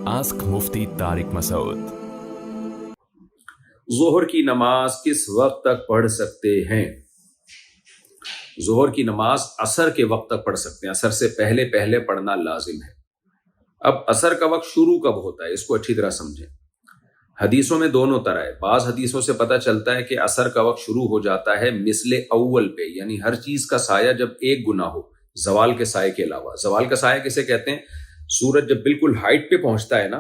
Ask Mufti Tariq Masood. ज़ोहर की नमाज किस वक्त तक पढ़ सकते हैं? ज़ोहर की नमाज असर के वक्त तक पढ़ सकते हैं, असर से पहले पहले पढ़ना लाजिम है। अब असर का वक्त शुरू कब होता है, इसको अच्छी तरह समझें। हदीसों में दोनों तरह है। बाज़ हदीसों से पता चलता है कि असर का वक्त शुरू हो जाता है मिसले अव्वल पे, यानी हर चीज का साया जब एक गुना हो, जवाल के साये के अलावा। जवाल का साया किसे कहते हैं? सूरज जब बिल्कुल हाइट पे पहुंचता है ना,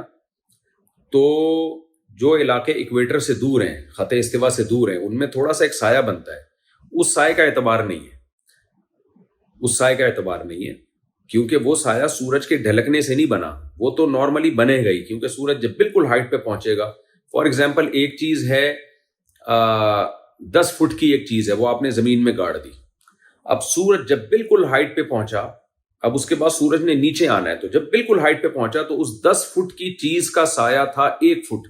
तो जो इलाके इक्वेटर से दूर हैं, खते इस्तिवा से दूर हैं, उनमें थोड़ा सा एक साया बनता है। उस साये का एतबार नहीं है, उस साये का एतबार नहीं है, क्योंकि वो साया सूरज के ढलकने से नहीं बना, वो तो नॉर्मली बनेगा ही, क्योंकि सूरज जब बिल्कुल हाइट पे पहुंचेगा। फॉर एग्जाम्पल, एक चीज है 10 फुट की एक चीज है, वो आपने जमीन में गाड़ दी। अब सूरज जब बिल्कुल हाइट पे पहुंचा, अब उसके बाद सूरज ने नीचे आना है, तो जब बिल्कुल हाइट पे पहुंचा तो उस 10 फुट की चीज का साया था 1 फुट।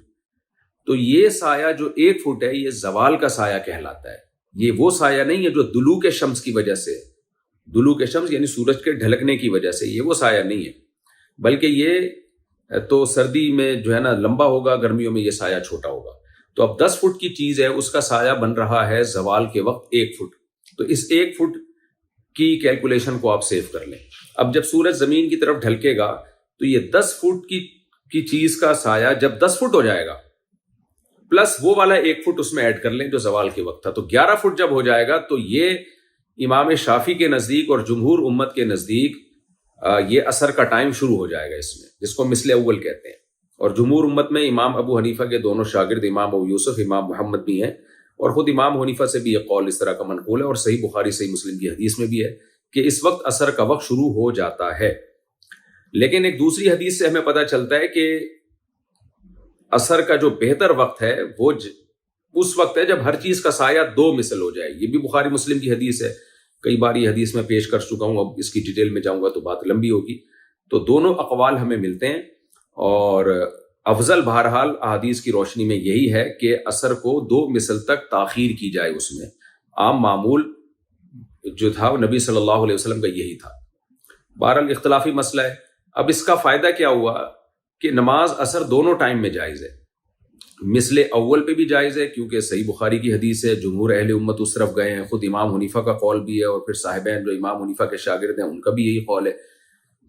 तो ये साया जो 1 फुट है, ये जवाल का साया कहलाता है। ये वो साया नहीं है जो दुलूक शम्स की वजह से, दुलूक शम्स यानी सूरज के ढलकने की वजह से, ये वो साया नहीं है, बल्कि ये तो सर्दी में जो है ना लंबा होगा, गर्मियों में ये साया छोटा होगा। तो अब 10 फुट की चीज है, उसका साया बन रहा है जवाल के वक्त 1 फुट। तो इस 1 फुट की कैलकुलेशन को आप सेव कर लें। अब जब सूरज जमीन की तरफ ढलकेगा, तो ये 10 फुट की चीज का साया जब 10 फुट हो जाएगा, प्लस वो वाला 1 फुट उसमें ऐड कर लें जो जवाल के वक्त था, तो 11 फुट जब हो जाएगा, तो ये इमाम शाफी के नजदीक और जमहूर उम्मत के नजदीक ये असर का टाइम शुरू हो जाएगा इसमें, जिसको मिसले अव्वल कहते हैं। और जमहूर उम्मत में इमाम अबू हनीफा के दोनों शागिर्द इमाम अबू यूसुफ, इमाम मोहम्मद भी हैं, और खुद इमाम हनीफा से भी ये कौल इस तरह का मनकूल है, और सही बुखारी सही मुस्लिम की हदीस में भी है कि इस वक्त असर का वक्त शुरू हो जाता है। लेकिन एक दूसरी हदीस से हमें पता चलता है कि असर का जो बेहतर वक्त है वो उस वक्त है जब हर चीज का साया 2 मिसल हो जाए। ये भी बुखारी मुस्लिम की हदीस है, कई बार ये हदीस में पेश कर चुका हूं, अब इसकी डिटेल में जाऊंगा तो बात लंबी होगी। तो दोनों अकवाल हमें मिलते हैं, और अफजल बहरहाल अहादीस की रोशनी में यही है कि असर को 2 मिसल तक ताखीर की जाए। उसमें आम मामूल जो था नबी सल्लल्लाहु अलैहि वसल्लम का यही था। बहरहाल इख्तलाफी मसला है। अब इसका फायदा क्या हुआ कि नमाज असर दोनों टाइम में जायज़ है। मिसले अव्वल पे भी जायज़ है, क्योंकि सही बुखारी की हदीस है, जमहूर अहले उम्मत उस तरफ गए हैं, खुद इमाम हनीफा का कौल भी है, और फिर साहिबैन जो इमाम हनीफा के शागिर्द हैं उनका भी यही कौल है।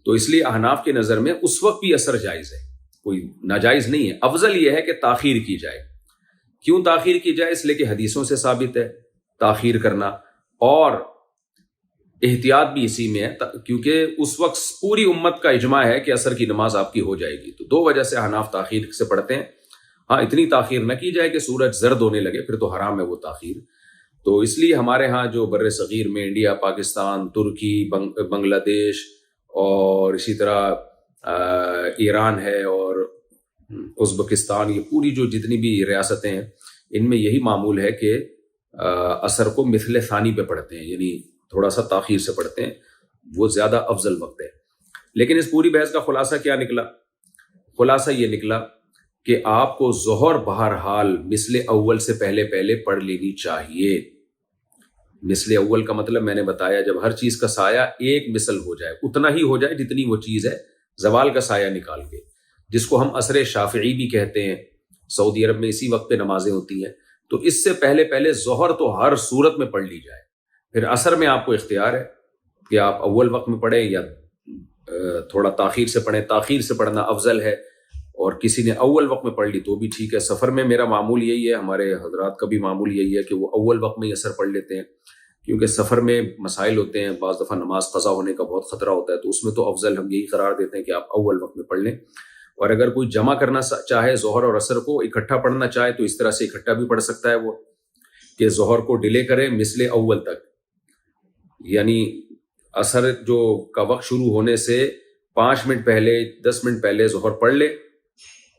तो इसलिए अहनाफ के नज़र में उस वक्त भी असर जायज़ है, कोई नाजायज़ नहीं है। अफजल यह है कि ताखीर की जाए। क्यों ताखीर की जाए? इसलिए कि हदीसों से साबित है ताखीर करना, और एहतियात भी इसी में है, क्योंकि उस वक्त पूरी उम्मत का इजमा है कि असर की नमाज आपकी हो जाएगी। तो 2 वजह से अहनाफ ताखीर से पढ़ते हैं। हाँ, इतनी ताखीर न की जाए कि सूरज जर्द होने लगे, फिर तो हराम है वो ताखीर। तो इसलिए हमारे यहाँ जो बर्रे सगीर में इंडिया, पाकिस्तान, तुर्की, बांग्लादेश और इसी तरह ईरान है और उज़्बेकिस्तान, ये पूरी जो जितनी भी रियासतें हैं, इनमें यही मामूल है कि असर को मिसले सानी पे पढ़ते हैं, यानी थोड़ा सा ताखीर से पढ़ते हैं, वो ज़्यादा अफजल वक्त है। लेकिन इस पूरी बहस का खुलासा क्या निकला? खुलासा ये निकला कि आपको ज़ोहर बहरहाल मिसले अव्वल से पहले पहले पढ़ लेनी चाहिए। मिसले अव्वल का मतलब मैंने बताया, जब हर चीज़ का साया 1 मिसल हो जाए, उतना ही हो जाए जितनी वो चीज़ है, जवाल का साया निकाल के, जिसको हम असर शाफ़िई भी कहते हैं। सऊदी अरब में इसी वक्त पे नमाजें होती हैं। तो इससे पहले पहले ज़ोहर तो हर सूरत में पढ़ ली जाए। फिर असर में आपको इख्तियार है कि आप अव्वल वक्त में पढ़ें या थोड़ा ताखीर से पढ़ें। ताखीर से पढ़ना अफजल है, और किसी ने अव्वल वक्त में पढ़ ली तो भी ठीक है। सफ़र में मेरा मामूल यही है, हमारे हजरात का भी मामूल यही है कि वो अव्वल वक्त में ही असर पढ़ लेते हैं, क्योंकि सफ़र में मसाइल होते हैं, बाज़ दफ़ा नमाज क़ज़ा होने का बहुत ख़तरा होता है। तो उसमें तो अफजल हम यही करार देते हैं कि आप अव्वल वक्त में पढ़ लें। और अगर कोई जमा करना चाहे, ज़ोहर और असर को इकट्ठा पढ़ना चाहे, तो इस तरह से इकट्ठा भी पढ़ सकता है वो, कि ज़ोहर को डिले करें मिसले अव्वल तक, यानी असर जो का वक्त शुरू होने से 5 मिनट पहले, 10 मिनट पहले ज़ोहर पढ़ ले,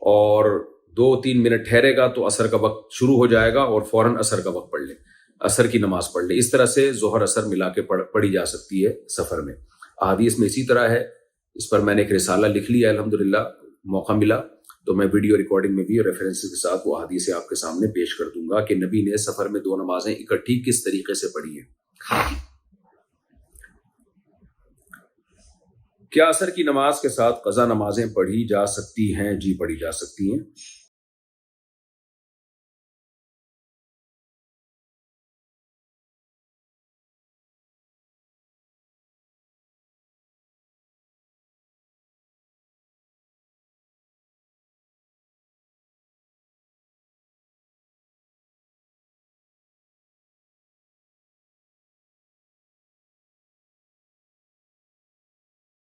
और 2-3 मिनट ठहरेगा तो असर का वक्त शुरू हो जाएगा, और फौरन असर का वक्त पढ़ ले, असर की नमाज पढ़ ले। इस तरह से ज़ोहर असर मिला के पढ़ी जा सकती है सफ़र में। अहादीस में इसी तरह है। इस पर मैंने एक रिसाला लिख लिया, अल्हम्दुलिल्लाह, मौका मिला तो मैं वीडियो रिकॉर्डिंग में भी रेफरेंसेस के साथ वो हदीस आपके सामने पेश कर दूंगा कि नबी ने सफ़र में 2 नमाजें इकट्ठी किस तरीके से पढ़ी है। کیا عصر کی نماز کے ساتھ قضا نمازیں پڑھی جا سکتی ہیں؟ جی پڑھی جا سکتی ہیں.